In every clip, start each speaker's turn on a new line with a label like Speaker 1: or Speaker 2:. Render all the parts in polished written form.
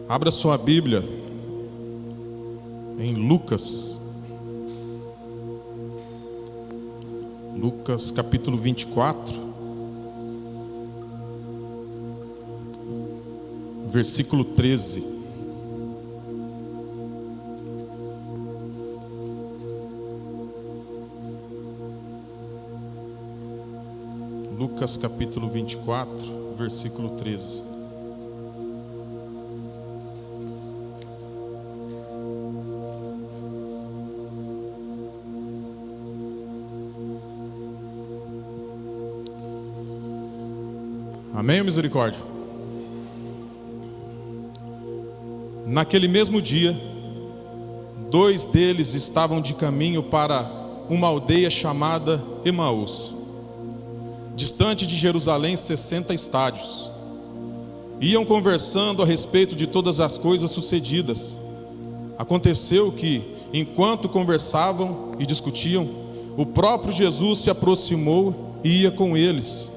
Speaker 1: Abra sua Bíblia em Lucas. Lucas capítulo 24, versículo 13. Lucas capítulo 24, versículo 13. Amém ou misericórdia? Naquele mesmo dia, dois deles estavam de caminho para uma aldeia chamada Emaús, distante de Jerusalém 60 estádios. Iam conversando a respeito de todas as coisas sucedidas. Aconteceu que, enquanto conversavam e discutiam, o próprio Jesus se aproximou e ia com eles.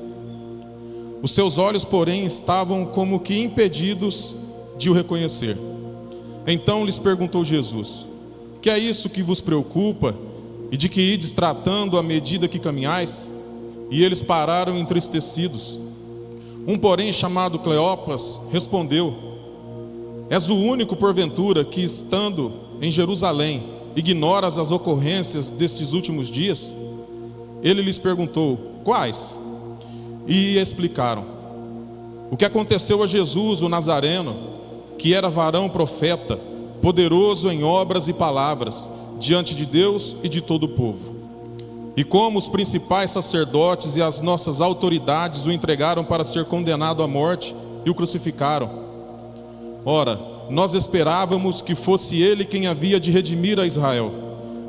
Speaker 1: Os seus olhos, porém, estavam como que impedidos de o reconhecer. Então lhes perguntou Jesus: que é isso que vos preocupa e de que ides tratando à medida que caminhais? E eles pararam entristecidos. Um, porém, chamado Cleopas, respondeu: és o único, porventura, que, estando em Jerusalém, ignoras as ocorrências destes últimos dias? Ele lhes perguntou: quais? E explicaram o que aconteceu a Jesus, o Nazareno, que era varão profeta, poderoso em obras e palavras, diante de Deus e de todo o povo. E como os principais sacerdotes e as nossas autoridades o entregaram para ser condenado à morte e o crucificaram. Ora, nós esperávamos que fosse ele quem havia de redimir a Israel.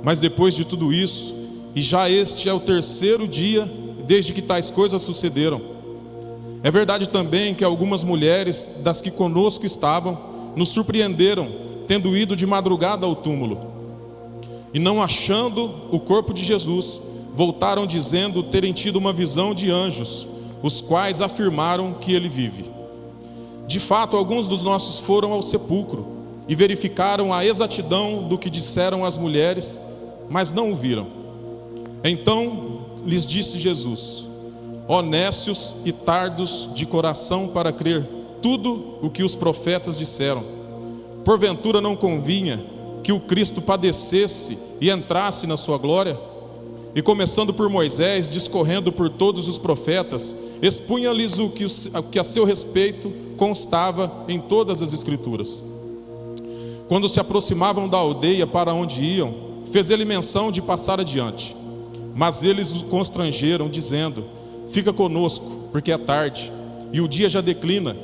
Speaker 1: Mas depois de tudo isso, e já este é o terceiro dia desde que tais coisas sucederam. É verdade também que algumas mulheres das que conosco estavam nos surpreenderam, tendo ido de madrugada ao túmulo. E não achando o corpo de Jesus, voltaram dizendo terem tido uma visão de anjos, os quais afirmaram que ele vive. De fato, alguns dos nossos foram ao sepulcro e verificaram a exatidão do que disseram as mulheres, mas não o viram. Então lhes disse Jesus: ó nécios e tardos de coração para crer tudo o que os profetas disseram. Porventura não convinha que o Cristo padecesse e entrasse na sua glória? E começando por Moisés, discorrendo por todos os profetas, expunha-lhes o que a seu respeito constava em todas as Escrituras. Quando se aproximavam da aldeia para onde iam, fez ele menção de passar adiante. Mas eles o constrangeram, dizendo: fica conosco, porque é tarde, e o dia já declina.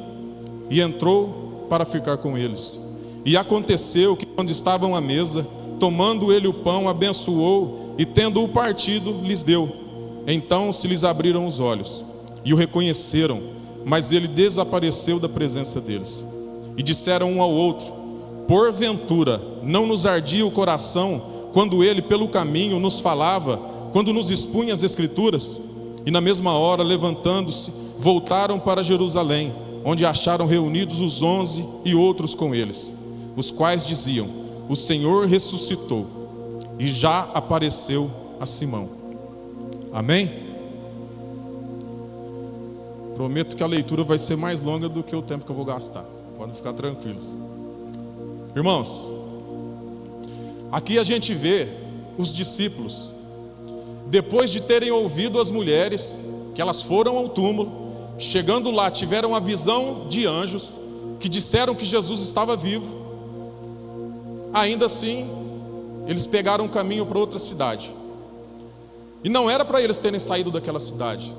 Speaker 1: E entrou para ficar com eles. E aconteceu que, quando estavam à mesa, tomando ele o pão, abençoou, e tendo-o partido, lhes deu. Então se lhes abriram os olhos, e o reconheceram, mas ele desapareceu da presença deles. E disseram um ao outro: porventura não nos ardia o coração, quando ele pelo caminho nos falava, quando nos expunha as Escrituras? E na mesma hora, levantando-se, voltaram para Jerusalém, onde acharam reunidos os 11 e outros com eles, os quais diziam: o Senhor ressuscitou e já apareceu a Simão. Amém? Prometo que a leitura vai ser mais longa do que o tempo que eu vou gastar. Podem ficar tranquilos. Irmãos, aqui a gente vê os discípulos, depois de terem ouvido as mulheres, que elas foram ao túmulo, chegando lá tiveram a visão de anjos, que disseram que Jesus estava vivo. Ainda assim, eles pegaram um caminho para outra cidade. E não era para eles terem saído daquela cidade.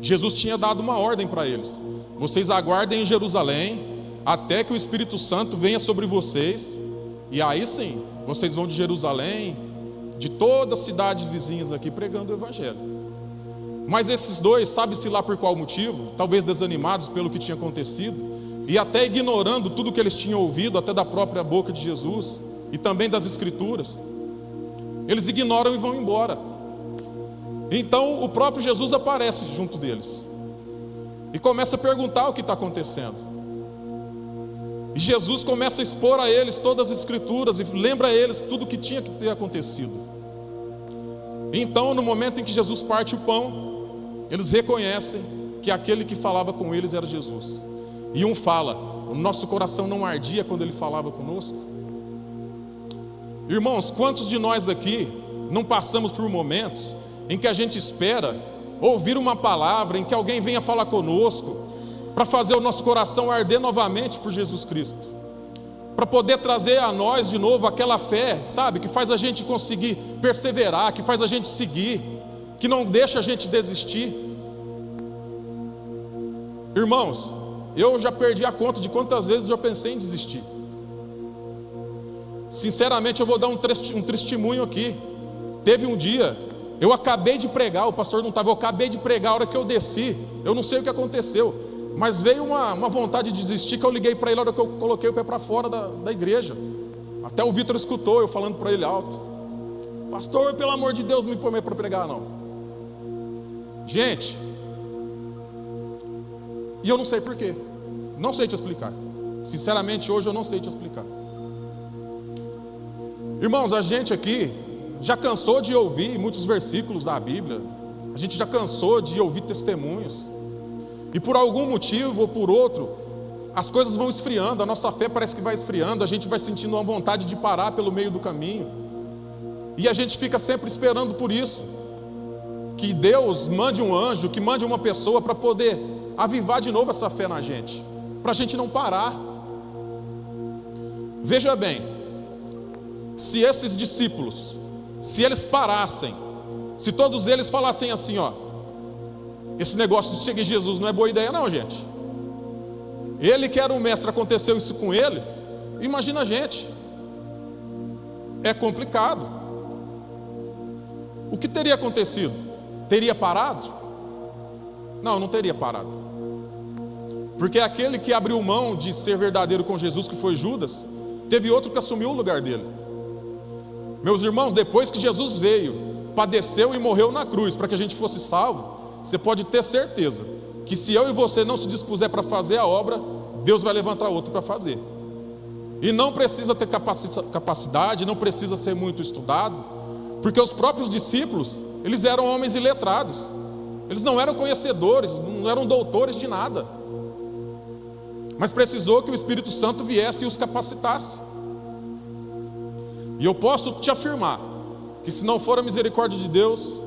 Speaker 1: Jesus tinha dado uma ordem para eles: vocês aguardem em Jerusalém, até que o Espírito Santo venha sobre vocês. E aí sim, vocês vão de Jerusalém, de todas as cidades vizinhas aqui, pregando o Evangelho. Mas esses dois, sabe-se lá por qual motivo, talvez desanimados pelo que tinha acontecido, e até ignorando tudo que eles tinham ouvido, até da própria boca de Jesus, e também das Escrituras, eles ignoram e vão embora. Então o próprio Jesus aparece junto deles e começa a perguntar o que está acontecendo. E Jesus começa a expor a eles todas as escrituras e lembra a eles tudo o que tinha que ter acontecido. Então, no momento em que Jesus parte o pão, eles reconhecem que aquele que falava com eles era Jesus. E um fala: o nosso coração não ardia quando ele falava conosco? Irmãos, quantos de nós aqui não passamos por momentos em que a gente espera ouvir uma palavra, em que alguém venha falar conosco, para fazer o nosso coração arder novamente por Jesus Cristo, para poder trazer a nós de novo aquela fé, sabe, que faz a gente conseguir perseverar, que faz a gente seguir, que não deixa a gente desistir. Irmãos, eu já perdi a conta de quantas vezes eu pensei em desistir. Sinceramente, eu vou dar um testemunho aqui. Teve um dia, eu acabei de pregar, o pastor não estava, eu acabei de pregar, a hora que eu desci, eu não sei o que aconteceu, mas veio uma vontade de desistir, que eu liguei para ele a hora que eu coloquei o pé para fora da igreja. Até o Vitor escutou eu falando para ele alto: pastor, pelo amor de Deus, não me põe para pregar não. Gente, e eu não sei porquê, não sei te explicar. Sinceramente, hoje eu não sei te explicar. Irmãos, a gente aqui já cansou de ouvir muitos versículos da Bíblia, a gente já cansou de ouvir testemunhos, e por algum motivo ou por outro, as coisas vão esfriando, a nossa fé parece que vai esfriando, a gente vai sentindo uma vontade de parar pelo meio do caminho, e a gente fica sempre esperando por isso, que Deus mande um anjo, que mande uma pessoa para poder avivar de novo essa fé na gente, para a gente não parar. Veja bem, se esses discípulos, se eles parassem, se todos eles falassem assim, ó, esse negócio de seguir Jesus não é boa ideia não, gente. Ele que era o mestre, aconteceu isso com ele, imagina a gente. É complicado. O que teria acontecido? Teria parado? Não, não teria parado. Porque aquele que abriu mão de ser verdadeiro com Jesus, que foi Judas, teve outro que assumiu o lugar dele. Meus irmãos, depois que Jesus veio, padeceu e morreu na cruz para que a gente fosse salvo, você pode ter certeza que se eu e você não se dispuser para fazer a obra, Deus vai levantar outro para fazer. E não precisa ter capacidade, não precisa ser muito estudado, porque os próprios discípulos, eles eram homens iletrados, eles não eram conhecedores, não eram doutores de nada, mas precisou que o Espírito Santo viesse e os capacitasse. E eu posso te afirmar que se não for a misericórdia de Deus,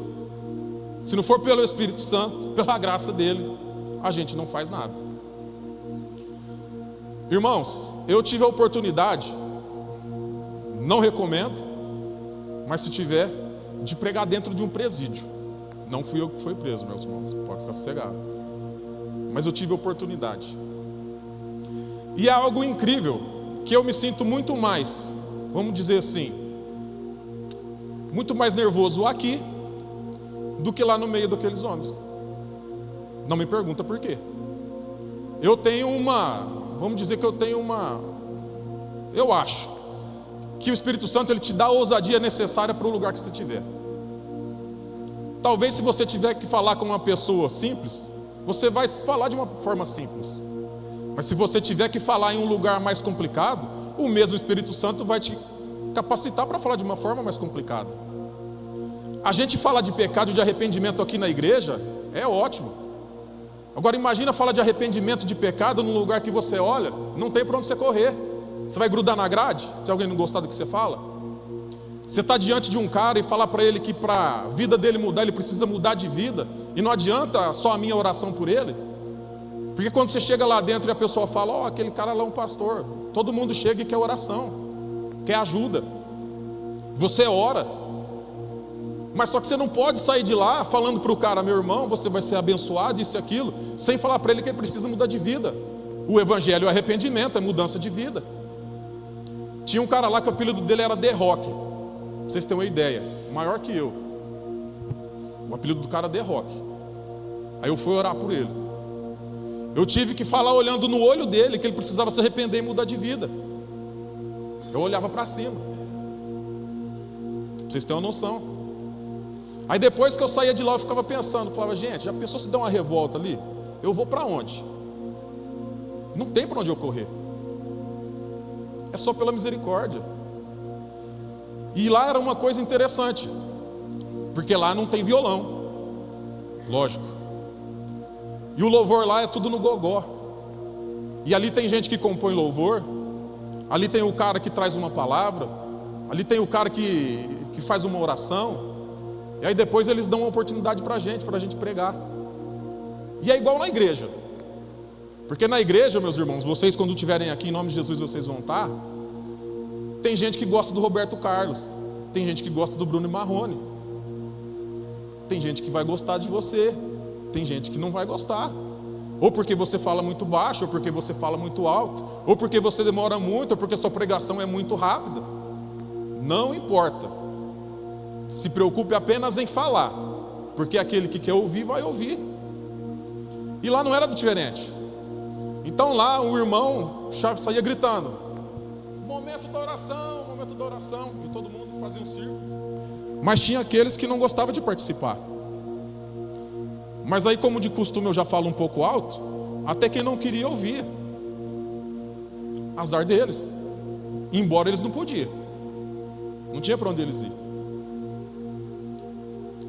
Speaker 1: se não for pelo Espírito Santo, pela graça dele, a gente não faz nada. Irmãos, eu tive a oportunidade, não recomendo, mas se tiver, de pregar dentro de um presídio. Não fui eu que fui preso, meus irmãos, pode ficar sossegado. Mas eu tive a oportunidade. E é algo incrível, que eu me sinto muito mais, vamos dizer assim, muito mais nervoso aqui do que lá no meio daqueles homens. Não me pergunta por quê. Eu tenho vamos dizer que eu acho que o Espírito Santo ele te dá a ousadia necessária para o lugar que você estiver. Talvez se você tiver que falar com uma pessoa simples, você vai falar de uma forma simples. Mas se você tiver que falar em um lugar mais complicado, o mesmo Espírito Santo vai te capacitar para falar de uma forma mais complicada. A gente falar de pecado e de arrependimento aqui na igreja é ótimo. Agora imagina falar de arrependimento de pecado num lugar que você olha, não tem para onde você correr. Você vai grudar na grade, se alguém não gostar do que você fala? Você está diante de um cara e falar para ele que para a vida dele mudar, ele precisa mudar de vida, e não adianta só a minha oração por ele? Porque quando você chega lá dentro e a pessoa fala, ó, aquele cara lá é um pastor, todo mundo chega e quer oração, quer ajuda, você ora, mas só que você não pode sair de lá falando para o cara, meu irmão, você vai ser abençoado, isso e aquilo, sem falar para ele que ele precisa mudar de vida. O evangelho é arrependimento, é mudança de vida. Tinha um cara lá que o apelido dele era The Rock, pra vocês terem uma ideia, maior que eu. O apelido do cara é The Rock. Aí eu fui orar por ele. Eu tive que falar olhando no olho dele que ele precisava se arrepender e mudar de vida. Eu olhava para cima, pra vocês terem uma noção. Aí depois que eu saía de lá eu ficava pensando, falava, gente, já pensou se der uma revolta ali? Eu vou para onde? Não tem para onde eu correr. é só pela misericórdia. E lá era uma coisa interessante, porque lá não tem violão, lógico. E o louvor lá é tudo no gogó. E ali tem gente que compõe louvor, ali tem o cara que traz uma palavra, ali tem o cara que faz uma oração, e aí depois eles dão uma oportunidade para a gente pregar. E é igual na igreja, porque na igreja, meus irmãos, vocês quando estiverem aqui, em nome de Jesus, vocês vão estar. Tem gente que gosta do Roberto Carlos, tem gente que gosta do Bruno Marrone, tem gente que vai gostar de você, tem gente que não vai gostar, ou porque você fala muito baixo, ou porque você fala muito alto, ou porque você demora muito, ou porque sua pregação é muito rápida. Não importa, se preocupe apenas em falar, porque aquele que quer ouvir vai ouvir. E lá não era diferente. Então lá o irmão saía gritando: momento da oração, e todo mundo fazia um círculo. Mas tinha aqueles que não gostavam de participar. Mas aí, como de costume eu já falo um pouco alto, até quem não queria ouvir, azar deles, embora eles não podiam, não tinha para onde eles ir.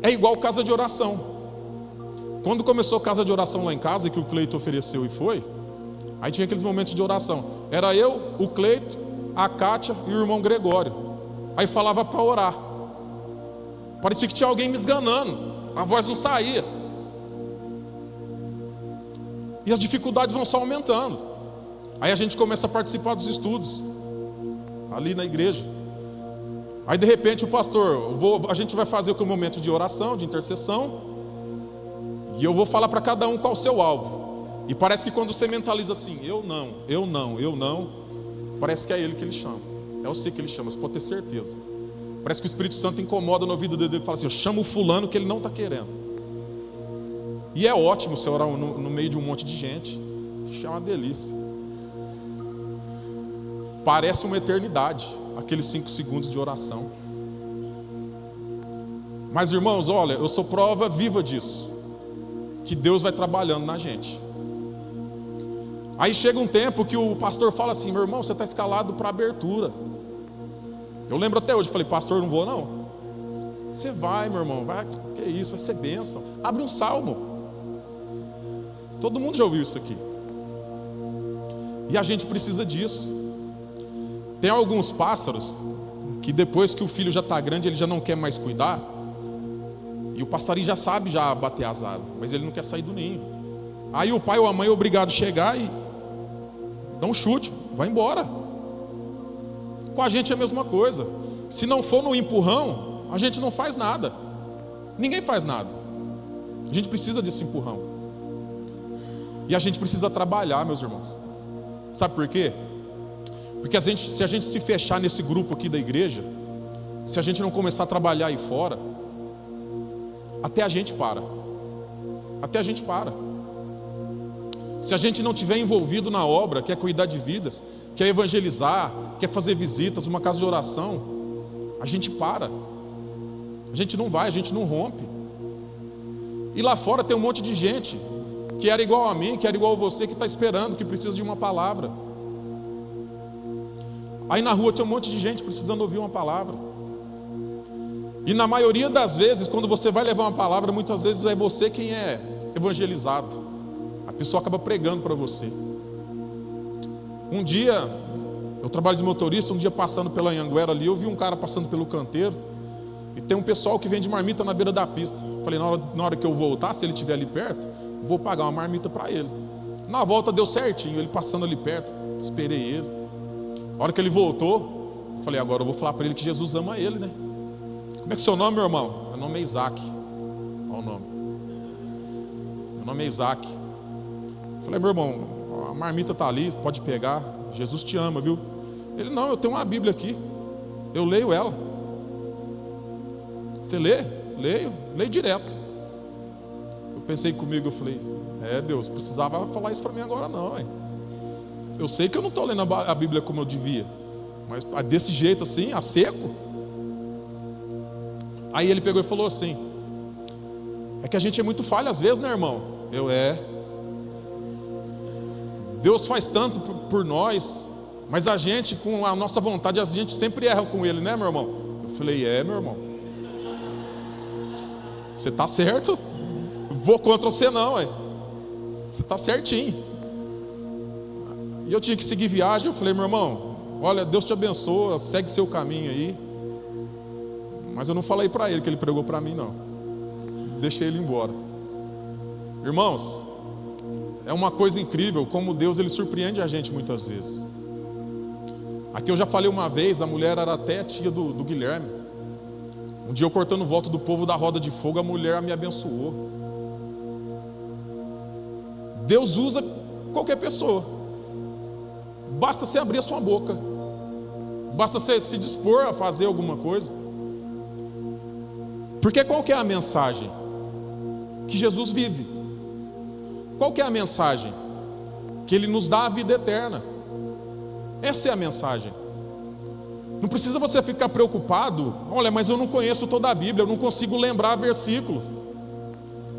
Speaker 1: É igual casa de oração. Quando começou casa de oração lá em casa, que o Cleito ofereceu e foi, aí tinha aqueles momentos de oração. Era eu, o Cleito, a Kátia e o irmão Gregório. Aí falava para orar. Parecia que tinha alguém me esganando, a voz não saía. E as dificuldades vão só aumentando. Aí a gente começa a participar dos estudos ali na igreja. Aí de repente o pastor, a gente vai fazer o momento de oração, de intercessão, e eu vou falar para cada um qual o seu alvo. E parece que quando você mentaliza assim, eu não, parece que é ele que ele chama. É você que ele chama, você pode ter certeza. Parece que o Espírito Santo incomoda no ouvido dele e fala assim: eu chamo o fulano que ele não está querendo. E é ótimo você orar no meio de um monte de gente. Isso é uma delícia. Parece uma eternidade, aqueles 5 segundos de oração. Mas irmãos, olha, eu sou prova viva disso, que Deus vai trabalhando na gente. Aí chega um tempo que o pastor fala assim: meu irmão, você está escalado para abertura. Eu lembro até hoje, falei: pastor, não vou não. Você vai, meu irmão, vai, que isso, vai ser bênção. Abre um salmo. Todo mundo já ouviu isso aqui. E a gente precisa disso. Tem alguns pássaros que depois que o filho já está grande, ele já não quer mais cuidar. E o passarinho já sabe já bater as asas, mas ele não quer sair do ninho. Aí o pai ou a mãe é obrigado a chegar e dá um chute, vai embora. Com a gente é a mesma coisa. Se não for no empurrão, a gente não faz nada. Ninguém faz nada. A gente precisa desse empurrão. E a gente precisa trabalhar, meus irmãos. Sabe por quê? Porque se a gente se fechar nesse grupo aqui da igreja, se a gente não começar a trabalhar aí fora, até a gente para. Até a gente para. Se a gente não tiver envolvido na obra, quer cuidar de vidas, quer evangelizar, quer fazer visitas, uma casa de oração, a gente para. A gente não vai, a gente não rompe. E lá fora tem um monte de gente que era igual a mim, que era igual a você, que está esperando, que precisa de uma palavra. Aí na rua tem um monte de gente precisando ouvir uma palavra. E na maioria das vezes, quando você vai levar uma palavra, muitas vezes é você quem é evangelizado. A pessoa acaba pregando para você. Um dia, eu trabalho de motorista, um dia passando pela Anhanguera ali, eu vi um cara passando pelo canteiro, e tem um pessoal que vende marmita na beira da pista. Falei, na hora que eu voltar, se ele estiver ali perto, vou pagar uma marmita para ele. Na volta deu certinho, ele passando ali perto, esperei ele. A hora que ele voltou, falei, agora eu vou falar para ele que Jesus ama ele, né? Como é que é o seu nome, meu irmão? Meu nome é Isaac. Olha o nome. Meu nome é Isaac. Falei, meu irmão, a marmita está ali, pode pegar, Jesus te ama, viu? Ele, não, eu tenho uma Bíblia aqui, eu leio ela. Você lê? Leio direto. Eu pensei comigo, eu falei, Deus, precisava falar isso para mim agora não, hein? Eu sei que eu não estou lendo a Bíblia como eu devia, mas desse jeito assim, a seco. Aí ele pegou e falou assim, é que a gente é muito falho às vezes, né, irmão? Deus faz tanto por nós, mas a gente, com a nossa vontade, a gente sempre erra com ele, né, meu irmão? Eu falei, meu irmão, você está certo? Vou contra você não, você está certinho. E eu tinha que seguir viagem. Eu falei, meu irmão, olha, Deus te abençoa, segue seu caminho aí. Mas eu não falei para ele que ele pregou para mim, não. Deixei ele embora. Irmãos, é uma coisa incrível como Deus ele surpreende a gente muitas vezes. Aqui eu já falei uma vez, a mulher era até tia do Guilherme. Um dia eu cortando o voto do povo da roda de fogo, a mulher me abençoou. Deus usa qualquer pessoa. Basta você abrir a sua boca. Basta você se dispor a fazer alguma coisa. Porque qual que é a mensagem? Que Jesus vive. Qual que é a mensagem? Que Ele nos dá a vida eterna. Essa é a mensagem. Não precisa você ficar preocupado. Olha, mas eu não conheço toda a Bíblia, eu não consigo lembrar versículo.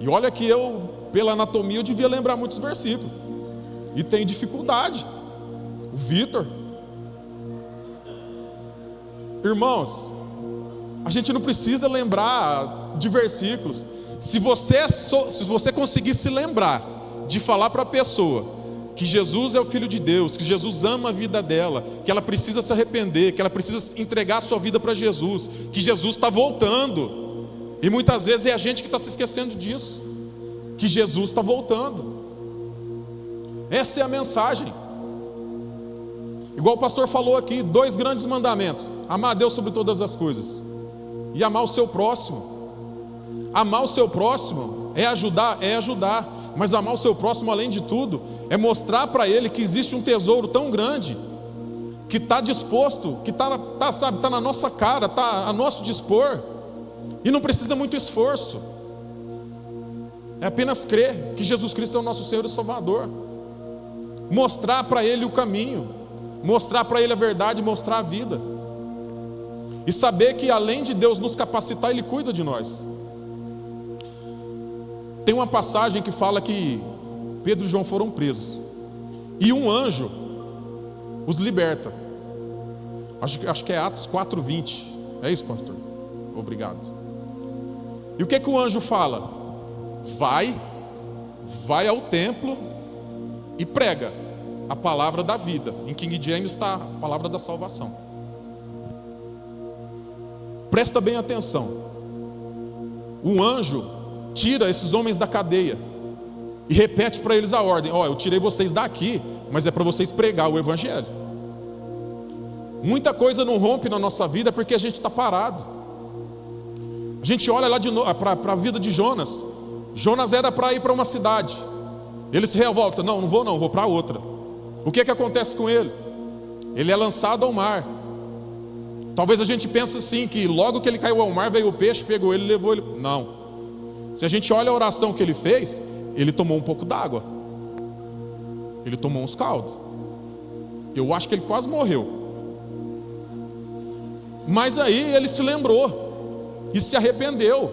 Speaker 1: E olha que eu, pela anatomia, eu devia lembrar muitos versículos. E tenho dificuldade. O Vitor. Irmãos, a gente não precisa lembrar de versículos. Se você conseguir se lembrar de falar para a pessoa que Jesus é o Filho de Deus, que Jesus ama a vida dela, que ela precisa se arrepender, que ela precisa entregar a sua vida para Jesus, que Jesus está voltando. E muitas vezes é a gente que está se esquecendo disso, que Jesus está voltando. Essa é a mensagem. Igual o pastor falou aqui, 2 grandes mandamentos: amar a Deus sobre todas as coisas e amar o seu próximo. Amar o seu próximo é ajudar, mas amar o seu próximo, além de tudo, é mostrar para ele que existe um tesouro tão grande, que está disposto, que está na nossa cara, está a nosso dispor, e não precisa muito esforço. É apenas crer que Jesus Cristo é o nosso Senhor e Salvador, mostrar para ele o caminho, mostrar para ele a verdade, mostrar a vida, e saber que além de Deus nos capacitar, Ele cuida de nós. Tem uma passagem que fala que Pedro e João foram presos e um anjo os liberta. Acho que é Atos 4:20. É isso, pastor? Obrigado. E o que o anjo fala? Vai ao templo e prega a palavra da vida. Em King James está a palavra da salvação. Presta bem atenção. O anjo tira esses homens da cadeia e repete para eles a ordem: eu tirei vocês daqui, mas é para vocês pregar o evangelho. Muita coisa não rompe na nossa vida porque a gente está parado. A gente olha lá para a vida de Jonas. Jonas era para ir para uma cidade, ele se revolta: não vou para outra. O que acontece com ele? Ele é lançado ao mar. Talvez a gente pense assim, que logo que ele caiu ao mar, veio o peixe, pegou ele e levou ele. Não. Se a gente olha a oração que ele fez, ele tomou um pouco d'água, ele tomou uns caldos. Eu acho que ele quase morreu. Mas aí ele se lembrou e se arrependeu.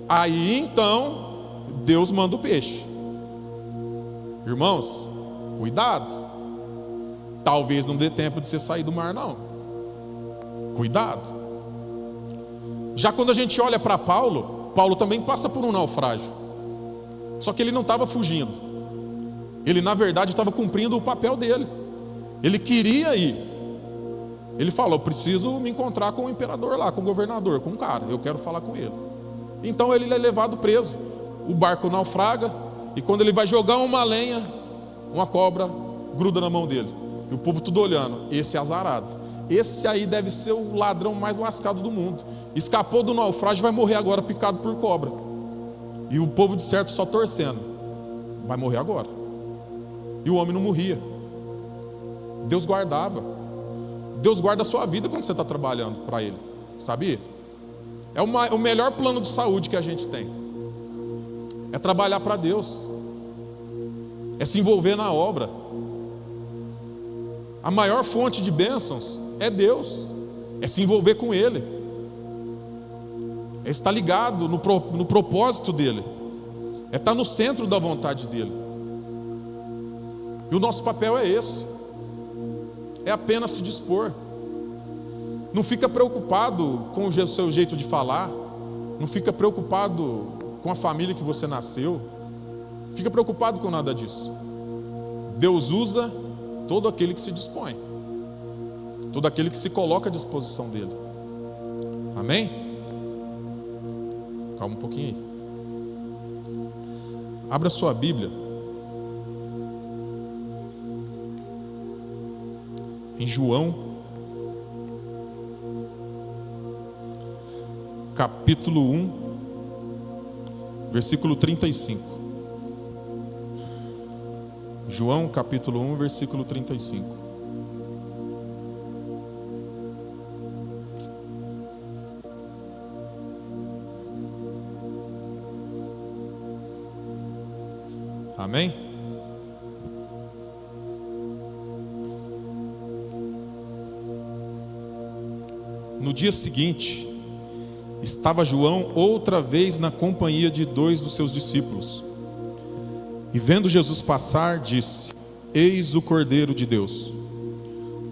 Speaker 1: Aí então Deus manda o peixe. Irmãos, cuidado. Talvez não dê tempo de você sair do mar, não. Cuidado. Já quando a gente olha para Paulo também passa por um naufrágio. Só que ele não estava fugindo. Ele na verdade estava cumprindo o papel dele. Ele queria ir. Ele falou: eu preciso me encontrar com o imperador lá, com o governador, com o cara, eu quero falar com ele. Então ele é levado preso. O barco naufraga, e quando ele vai jogar uma lenha, uma cobra gruda na mão dele. E o povo tudo olhando: esse é azarado. Esse aí deve ser o ladrão mais lascado do mundo. Escapou do naufrágio, vai morrer agora picado por cobra. E o povo de certo só torcendo: vai morrer agora. E o homem não morria. Deus guardava. Deus guarda a sua vida quando você está trabalhando para Ele. Sabia? É o melhor plano de saúde que a gente tem. É trabalhar para Deus. É se envolver na obra. A maior fonte de bênçãos é Deus. É se envolver com Ele. É estar ligado no propósito dEle. É estar no centro da vontade dEle. E o nosso papel é esse. é apenas se dispor. Não fica preocupado com o seu jeito de falar, não fica preocupado com a família que você nasceu, fica preocupado com nada disso. Deus usa todo aquele que se dispõe, todo aquele que se coloca à disposição dele. Amém? Calma um pouquinho aí. Abra sua Bíblia em João, capítulo 1, versículo 35. João, capítulo 1, versículo 35. Amém? No dia seguinte, estava João outra vez na companhia de 2 dos seus discípulos. E vendo Jesus passar, disse: Eis o Cordeiro de Deus.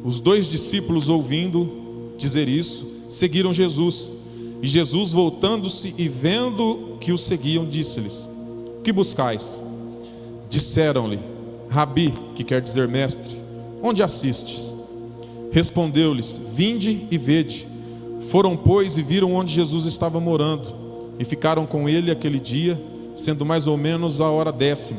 Speaker 1: Os 2 discípulos, ouvindo dizer isso, seguiram Jesus. E Jesus, voltando-se e vendo que o seguiam, disse-lhes: Que buscais? Disseram-lhe: Rabi, que quer dizer mestre, onde assistes? Respondeu-lhes: Vinde e vede. Foram, pois, e viram onde Jesus estava morando, e ficaram com ele aquele dia, sendo mais ou menos a hora 10.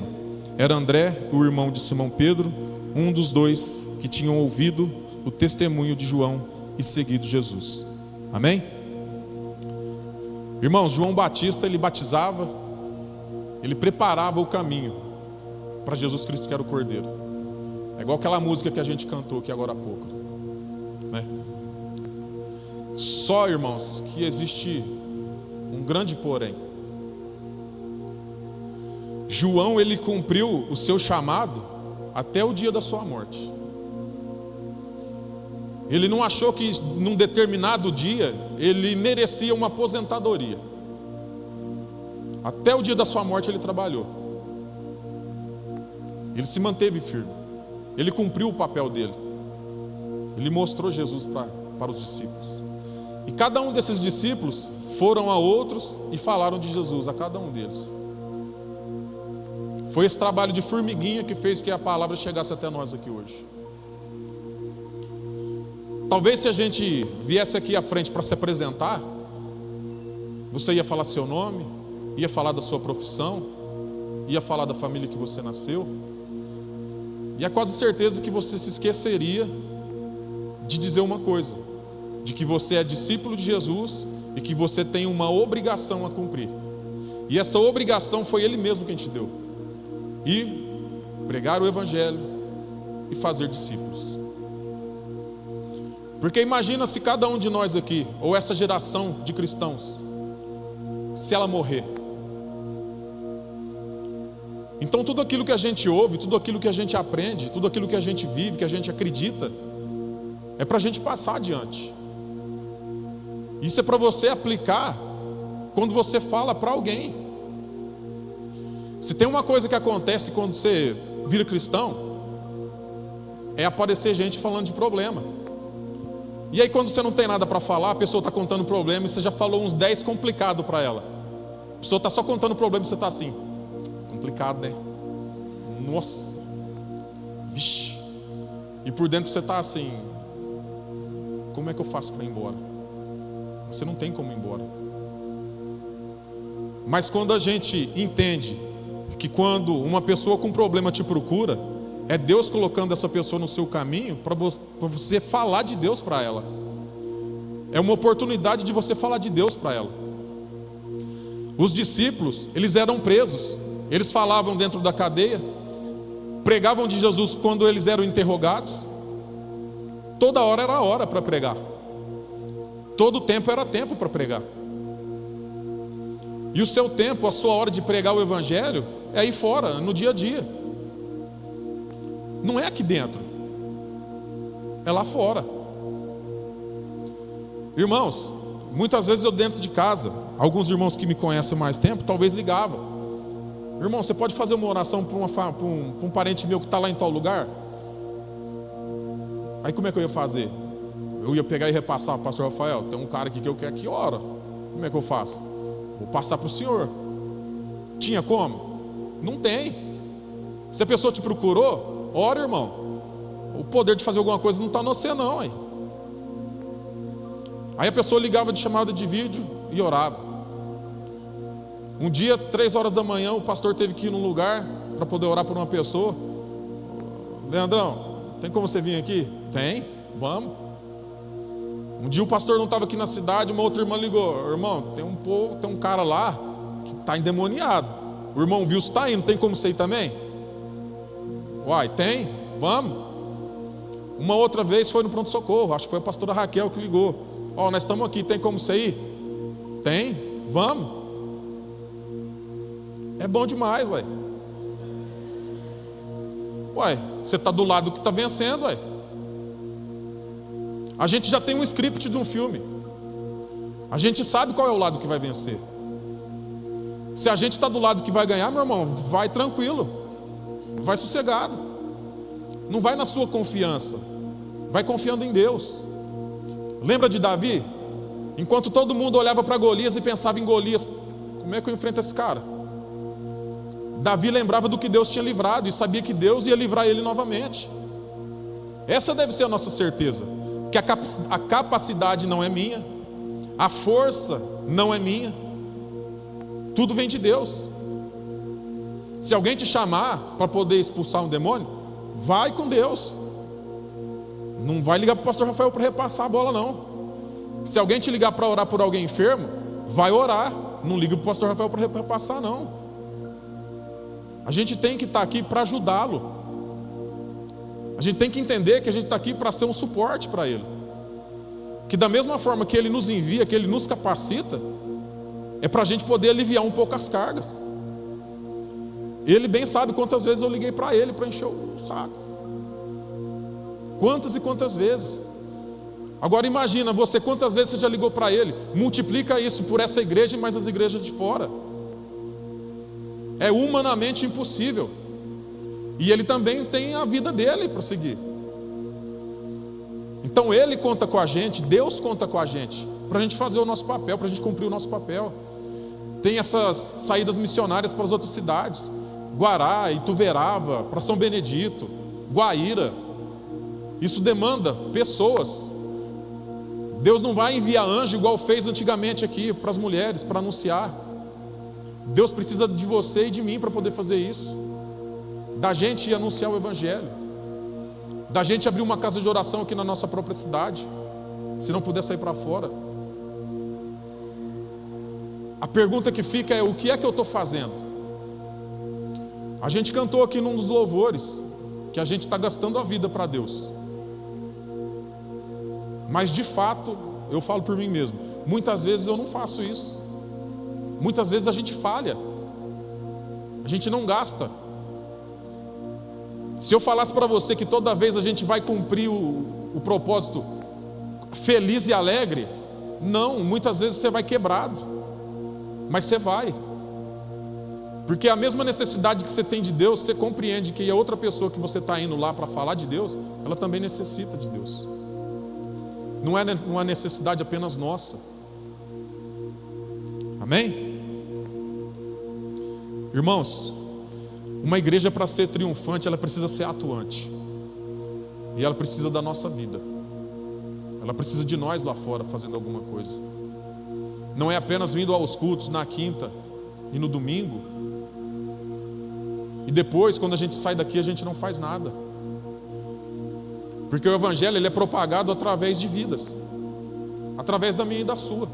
Speaker 1: Era André, o irmão de Simão Pedro, um dos 2 que tinham ouvido o testemunho de João e seguido Jesus. Amém? Irmãos, João Batista, ele batizava, ele preparava o caminho para Jesus Cristo, que era o Cordeiro. É igual aquela música que a gente cantou aqui agora há pouco, né? Só, irmãos, que existe um grande porém. João, ele cumpriu o seu chamado até o dia da sua morte. Ele não achou que num determinado dia ele merecia uma aposentadoria. Até o dia da sua morte ele trabalhou. Ele se manteve firme. Ele cumpriu o papel dele. Ele mostrou Jesus para os discípulos. E cada um desses discípulos foram a outros e falaram de Jesus a cada um deles. Foi esse trabalho de formiguinha que fez que a palavra chegasse até nós aqui hoje. Talvez se a gente viesse aqui à frente para se apresentar, você ia falar seu nome, ia falar da sua profissão, ia falar da família que você nasceu, e é quase certeza que você se esqueceria de dizer uma coisa: de que você é discípulo de Jesus e que você tem uma obrigação a cumprir. E essa obrigação foi Ele mesmo quem te deu: ir, pregar o Evangelho e fazer discípulos. Porque imagina se cada um de nós aqui, ou essa geração de cristãos, se ela morrer. Então tudo aquilo que a gente ouve, tudo aquilo que a gente aprende, tudo aquilo que a gente vive, que a gente acredita, é para a gente passar adiante. Isso é para você aplicar quando você fala para alguém. Se tem uma coisa que acontece quando você vira cristão, é aparecer gente falando de problema. E aí quando você não tem nada para falar, a pessoa está contando problema e você já falou uns 10 complicados para ela. A pessoa está só contando problema e você está assim: complicado, né? Nossa, vixe. E por dentro você está assim: como é que eu faço para ir embora? Você não tem como ir embora. Mas quando a gente entende que quando uma pessoa com problema te procura, é Deus colocando essa pessoa no seu caminho para você falar de Deus para ela. É uma oportunidade de você falar de Deus para ela. Os discípulos, eles eram presos, eles falavam dentro da cadeia, pregavam de Jesus quando eles eram interrogados. Toda hora era hora para pregar. Todo tempo era tempo para pregar. E o seu tempo, a sua hora de pregar o Evangelho é aí fora, no dia a dia. Não é aqui dentro, é lá fora. Irmãos, muitas vezes eu dentro de casa, alguns irmãos que me conhecem há mais tempo, talvez ligavam: irmão, você pode fazer uma oração para um parente meu que está lá em tal lugar? Aí como é que eu ia fazer? Eu ia pegar e repassar, pastor Rafael, tem um cara aqui que eu quero que ora. Como é que eu faço? Vou passar para o senhor. Tinha como? Não tem. Se a pessoa te procurou, ora, irmão. O poder de fazer alguma coisa não está no você não, hein? Aí a pessoa ligava de chamada de vídeo e orava. Um dia, 3 horas da manhã, o pastor teve que ir num lugar para poder orar por uma pessoa. Leandrão, tem como você vir aqui? Tem, vamos. Um dia o pastor não estava aqui na cidade, uma outra irmã ligou: irmão, tem um cara lá que está endemoniado. O irmão viu se está indo, tem como você ir também? Uai, tem, vamos. Uma outra vez foi no pronto-socorro, acho que foi a pastora Raquel que ligou: ó, nós estamos aqui, tem como você ir? Tem, vamos. É bom demais, ué. Ué, você está do lado que está vencendo, ué. A gente já tem um script de um filme. A gente sabe qual é o lado que vai vencer. Se a gente está do lado que vai ganhar, meu irmão, vai tranquilo, vai sossegado. Não vai na sua confiança, vai confiando em Deus. Lembra de Davi? Enquanto todo mundo olhava para Golias e pensava em Golias, como é que eu enfrento esse cara? Davi lembrava do que Deus tinha livrado e sabia que Deus ia livrar ele novamente. Essa deve ser a nossa certeza, que a capacidade não é minha, a força não é minha, tudo vem de Deus. Se alguém te chamar para poder expulsar um demônio, vai com Deus. Não vai ligar para o pastor Rafael para repassar a bola, não. Se alguém te ligar para orar por alguém enfermo, vai orar. Não liga para o pastor Rafael para repassar, não. A gente tem que estar aqui para ajudá-lo. A gente tem que entender que a gente está aqui para ser um suporte para ele. Que da mesma forma que ele nos envia, que ele nos capacita, é para a gente poder aliviar um pouco as cargas. Ele bem sabe quantas vezes eu liguei para ele para encher o saco. Quantas e quantas vezes. Agora imagina você, quantas vezes você já ligou para ele. Multiplica isso por essa igreja e mais as igrejas de fora. É humanamente impossível. E ele também tem a vida dele para seguir. Então ele conta com a gente, Deus conta com a gente, para a gente fazer o nosso papel, para a gente cumprir o nosso papel. Tem essas saídas missionárias para as outras cidades: Guará, Ituverava, para São Benedito, Guaíra. Isso demanda pessoas. Deus não vai enviar anjo igual fez antigamente aqui para as mulheres, para anunciar. Deus precisa de você e de mim para poder fazer isso. Da gente ir anunciar o Evangelho. Da gente abrir uma casa de oração aqui na nossa própria cidade, se não puder sair para fora. A pergunta que fica é: o que é que eu estou fazendo? A gente cantou aqui num dos louvores que a gente está gastando a vida para Deus. Mas de fato, eu falo por mim mesmo, muitas vezes eu não faço isso. Muitas vezes a gente falha, a gente não gasta. Se eu falasse para você que toda vez a gente vai cumprir o propósito feliz e alegre, não, muitas vezes você vai quebrado, mas você vai. Porque a mesma necessidade que você tem de Deus, você compreende que a outra pessoa que você está indo lá para falar de Deus, ela também necessita de Deus. Não é necessidade apenas nossa. Amém? Irmãos, uma igreja, para ser triunfante, ela precisa ser atuante. E ela precisa da nossa vida. Ela precisa de nós lá fora fazendo alguma coisa. Não é apenas vindo aos cultos na quinta e no domingo, e depois, quando a gente sai daqui, a gente não faz nada. Porque o Evangelho, ele é propagado através de vidas, através da minha e da sua.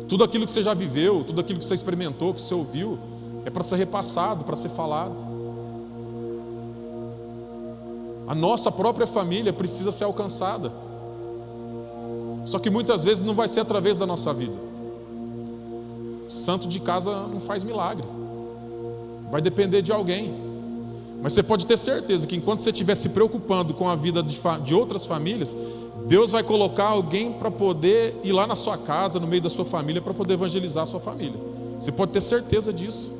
Speaker 1: Tudo aquilo que você já viveu, tudo aquilo que você experimentou, que você ouviu, é para ser repassado, para ser falado. A nossa própria família precisa ser alcançada. Só que muitas vezes não vai ser através da nossa vida. Santo de casa não faz milagre. Vai depender de alguém. Mas você pode ter certeza que enquanto você estiver se preocupando com a vida de outras famílias, Deus vai colocar alguém para poder ir lá na sua casa, no meio da sua família, para poder evangelizar a sua família. Você pode ter certeza disso.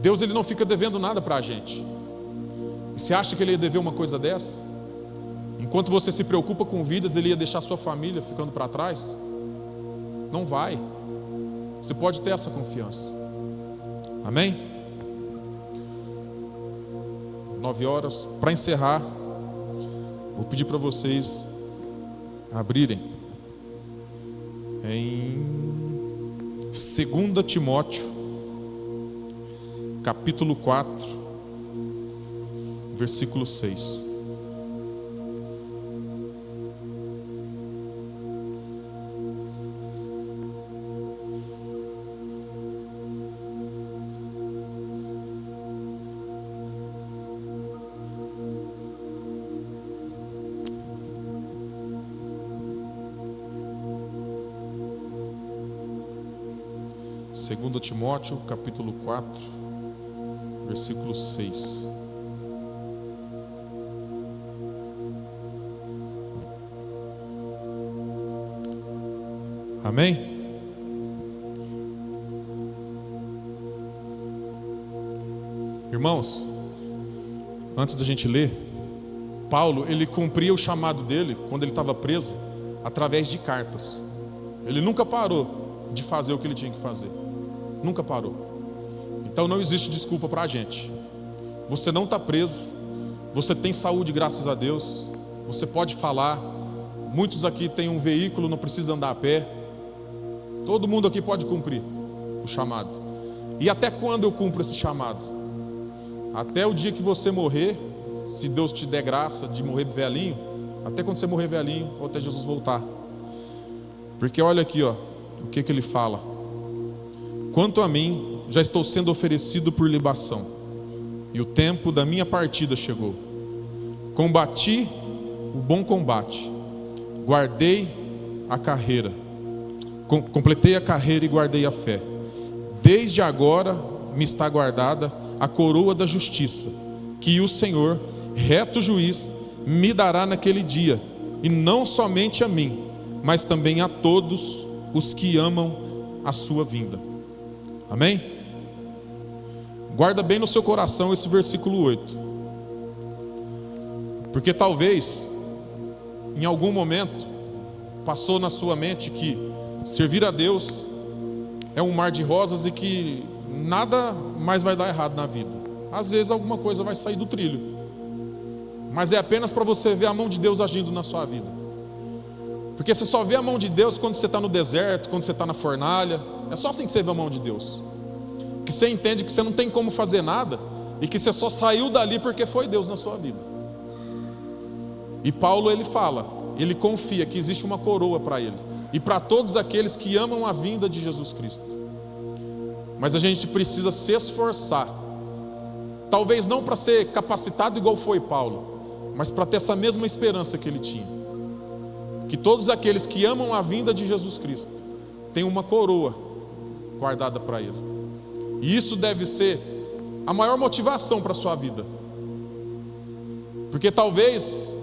Speaker 1: Deus, ele não fica devendo nada para a gente. E você acha que ele ia dever uma coisa dessa? Enquanto você se preocupa com vidas, ele ia deixar sua família ficando para trás? Não vai. Você pode ter essa confiança. Amém? 9h. Para encerrar, vou pedir para vocês abrirem em 2 Timóteo, capítulo 4, versículo 6. Segundo Timóteo, capítulo 4, versículo 6. Amém? Irmãos, antes da gente ler, Paulo, ele cumpria o chamado dele, quando ele estava preso, através de cartas. Ele nunca parou de fazer o que ele tinha que fazer. Nunca parou. Então não existe desculpa para a gente. Você não está preso. Você tem saúde, graças a Deus. Você pode falar. Muitos aqui têm um veículo, não precisa andar a pé. Todo mundo aqui pode cumprir o chamado. E até quando eu cumpro esse chamado? Até o dia que você morrer, se Deus te der graça de morrer velhinho, até quando você morrer velhinho, ou até Jesus voltar. Porque olha aqui, ó, o que ele fala. Quanto a mim, já estou sendo oferecido por libação, e o tempo da minha partida chegou. Combati o bom combate, guardei a carreira, completei a carreira e guardei a fé. Desde agora me está guardada a coroa da justiça, que o Senhor, reto juiz, me dará naquele dia, e não somente a mim, mas também a todos os que amam a sua vinda. Amém? Guarda bem no seu coração esse versículo 8. Porque talvez, em algum momento, passou na sua mente que servir a Deus é um mar de rosas e que nada mais vai dar errado na vida. Às vezes alguma coisa vai sair do trilho, mas é apenas para você ver a mão de Deus agindo na sua vida. Porque você só vê a mão de Deus quando você está no deserto, quando você está na fornalha. É só assim que você vê a mão de Deus. Que você entende que você não tem como fazer nada e que você só saiu dali porque foi Deus na sua vida. E Paulo, ele fala, ele confia que existe uma coroa para ele e para todos aqueles que amam a vinda de Jesus Cristo. Mas a gente precisa se esforçar, talvez não para ser capacitado igual foi Paulo, mas para ter essa mesma esperança que ele tinha. Que todos aqueles que amam a vinda de Jesus Cristo têm uma coroa guardada para ele. E isso deve ser a maior motivação para a sua vida. Porque talvez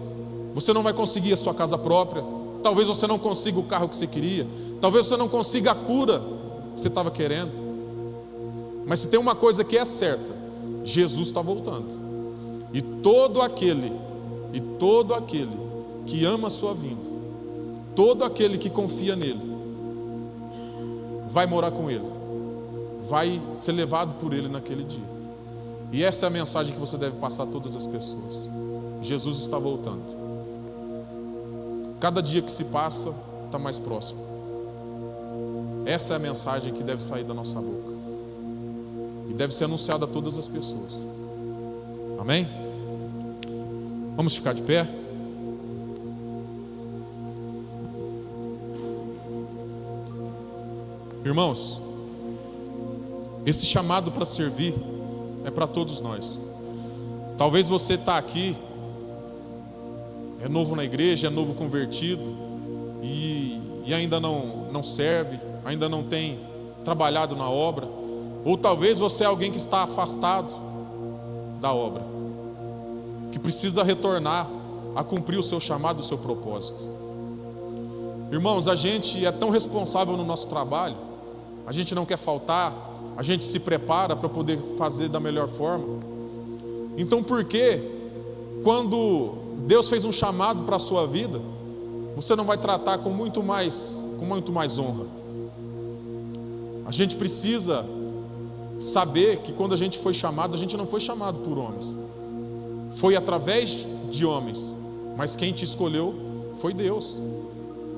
Speaker 1: você não vai conseguir a sua casa própria, talvez você não consiga o carro que você queria, talvez você não consiga a cura que você estava querendo. Mas se tem uma coisa que é certa, Jesus está voltando. E todo aquele que ama a sua vinda, todo aquele que confia nele, vai morar com ele, vai ser levado por ele naquele dia. E essa é a mensagem que você deve passar a todas as pessoas. Jesus está voltando. Cada dia que se passa, está mais próximo. Essa é a mensagem que deve sair da nossa boca e deve ser anunciada a todas as pessoas. Amém? Vamos ficar de pé? Irmãos, esse chamado para servir é para todos nós. Talvez você está aqui, é novo na igreja, é novo convertido e ainda não serve, ainda não tem trabalhado na obra. Ou talvez você é alguém que está afastado da obra, que precisa retornar a cumprir o seu chamado, o seu propósito. Irmãos, a gente é tão responsável no nosso trabalho, a gente não quer faltar, a gente se prepara para poder fazer da melhor forma. Então por que quando Deus fez um chamado para a sua vida, você não vai tratar com muito mais honra. A gente precisa saber que quando a gente foi chamado, a gente não foi chamado por homens, foi através de homens, mas quem te escolheu foi Deus.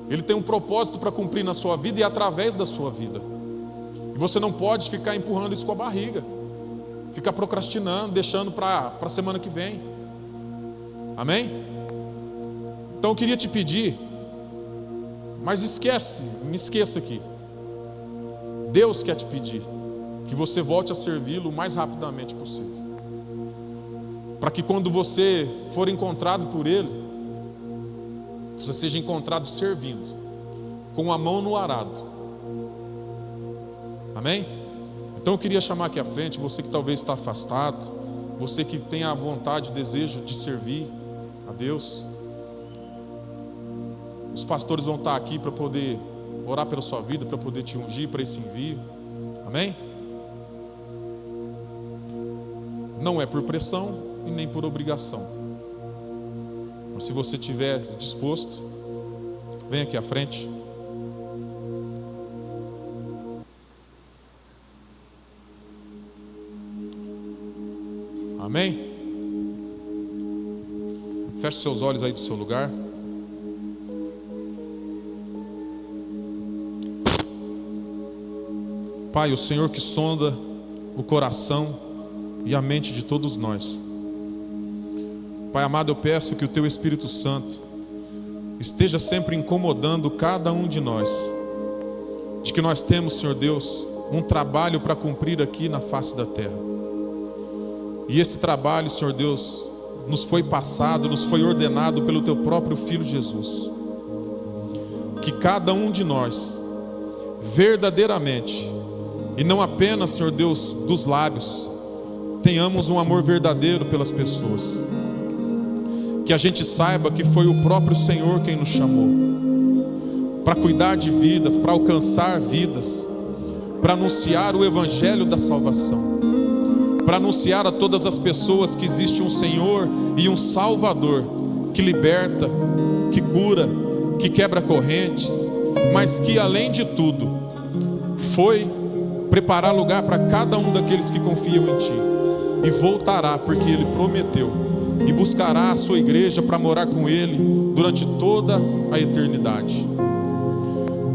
Speaker 1: Ele tem um propósito para cumprir na sua vida e através da sua vida, e você não pode ficar empurrando isso com a barriga, ficar procrastinando, deixando para a semana que vem. Amém? Então eu queria te pedir, mas me esqueça aqui, Deus quer te pedir que você volte a servi-lo o mais rapidamente possível, para que quando você for encontrado por Ele, você seja encontrado servindo, com a mão no arado. Amém? Então eu queria chamar aqui à frente, você que talvez está afastado, você que tem a vontade, o desejo de servir a Deus. Os pastores vão estar aqui para poder orar pela sua vida, para poder te ungir para esse envio. Amém? Não é por pressão e nem por obrigação, mas se você estiver disposto, vem aqui à frente. Amém? Feche seus olhos aí do seu lugar. Pai, o Senhor que sonda o coração e a mente de todos nós. Pai amado, eu peço que o Teu Espírito Santo esteja sempre incomodando cada um de nós, de que nós temos, Senhor Deus, um trabalho para cumprir aqui na face da terra. E esse trabalho, Senhor Deus, nos foi passado, nos foi ordenado pelo Teu próprio Filho Jesus. Que cada um de nós, verdadeiramente, e não apenas, Senhor Deus, dos lábios, tenhamos um amor verdadeiro pelas pessoas. Que a gente saiba que foi o próprio Senhor quem nos chamou para cuidar de vidas, para alcançar vidas, para anunciar o Evangelho da salvação, para anunciar a todas as pessoas que existe um Senhor e um Salvador que liberta, que cura, que quebra correntes, mas que além de tudo foi preparar lugar para cada um daqueles que confiam em Ti, e voltará porque Ele prometeu, e buscará a sua igreja para morar com Ele durante toda a eternidade.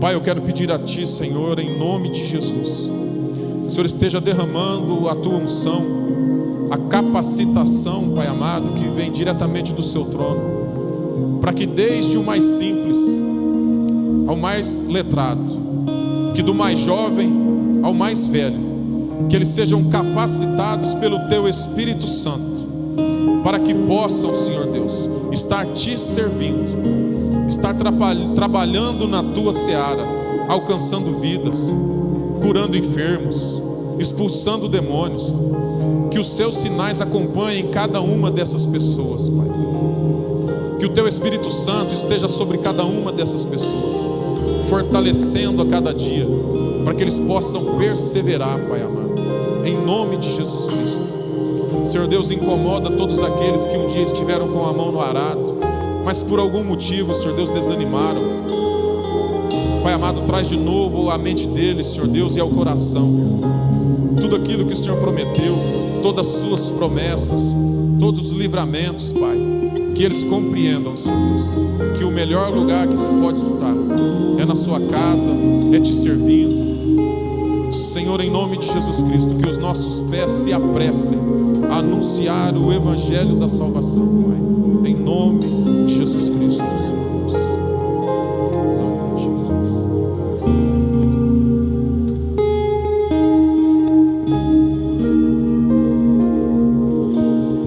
Speaker 1: Pai, eu quero pedir a Ti, Senhor, em nome de Jesus, que o Senhor esteja derramando a Tua unção, a capacitação, Pai amado, que vem diretamente do Seu trono, para que desde o mais simples ao mais letrado, que do mais jovem ao mais velho, que eles sejam capacitados pelo Teu Espírito Santo, para que possam, Senhor Deus, estar Te servindo, estar trabalhando na Tua seara, alcançando vidas, curando enfermos, expulsando demônios. Que os Seus sinais acompanhem cada uma dessas pessoas, Pai. Que o Teu Espírito Santo esteja sobre cada uma dessas pessoas, fortalecendo a cada dia, para que eles possam perseverar, Pai amado, em nome de Jesus Cristo. Senhor Deus, incomoda todos aqueles que um dia estiveram com a mão no arado, mas por algum motivo, Senhor Deus, desanimaram. Pai amado, traz de novo a mente deles, Senhor Deus, e ao coração tudo aquilo que o Senhor prometeu, todas as Suas promessas, todos os livramentos, Pai. Que eles compreendam, Senhor Deus, que o melhor lugar que você pode estar é na Sua casa, é Te servindo. Senhor, em nome de Jesus Cristo, que os nossos pés se apressem a anunciar o Evangelho da salvação, Pai. Em nome de Jesus Cristo, Senhor Deus. Em nome de
Speaker 2: Jesus.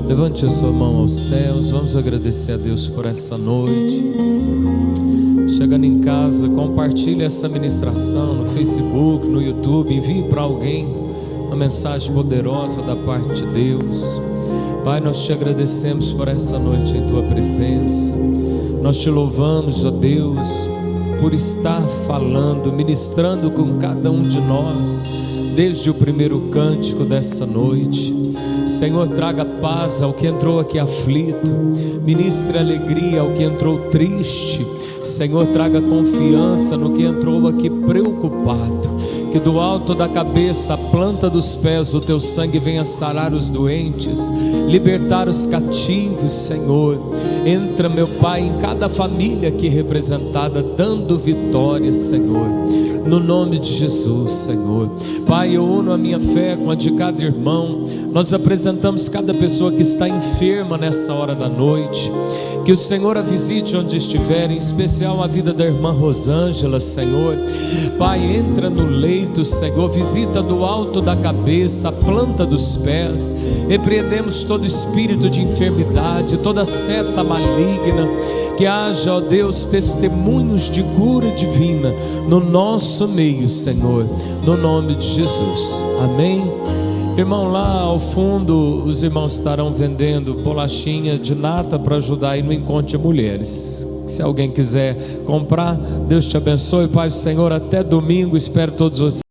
Speaker 2: Levante a sua mão aos céus, vamos agradecer a Deus por essa noite. Chegando em casa, compartilhe essa ministração no Facebook, no YouTube, envie para alguém uma mensagem poderosa da parte de Deus. Pai, nós Te agradecemos por essa noite em Tua presença. Nós Te louvamos, ó Deus, por estar falando, ministrando com cada um de nós, desde o primeiro cântico dessa noite. Senhor, traga paz ao que entrou aqui aflito, ministre alegria ao que entrou triste. Senhor, traga confiança no que entrou aqui preocupado. Que do alto da cabeça, a planta dos pés, o teu sangue venha sarar os doentes, libertar os cativos, Senhor. Entra, meu Pai, em cada família aqui representada, dando vitória, Senhor, no nome de Jesus, Senhor. Pai, eu uno a minha fé com a de cada irmão. Nós apresentamos cada pessoa que está enferma nessa hora da noite. Que o Senhor a visite onde estiver, em especial a vida da irmã Rosângela, Senhor. Pai, entra no leito, Senhor, visita do alto da cabeça, a planta dos pés. Repreendemos todo espírito de enfermidade, toda seta maligna. Que haja, ó Deus, testemunhos de cura divina no nosso meio, Senhor, no nome de Jesus, amém. Irmão, lá ao fundo os irmãos estarão vendendo bolachinha de nata para ajudar aí no Encontro de Mulheres. Se alguém quiser comprar, Deus te abençoe. Paz do Senhor, até domingo, espero todos vocês.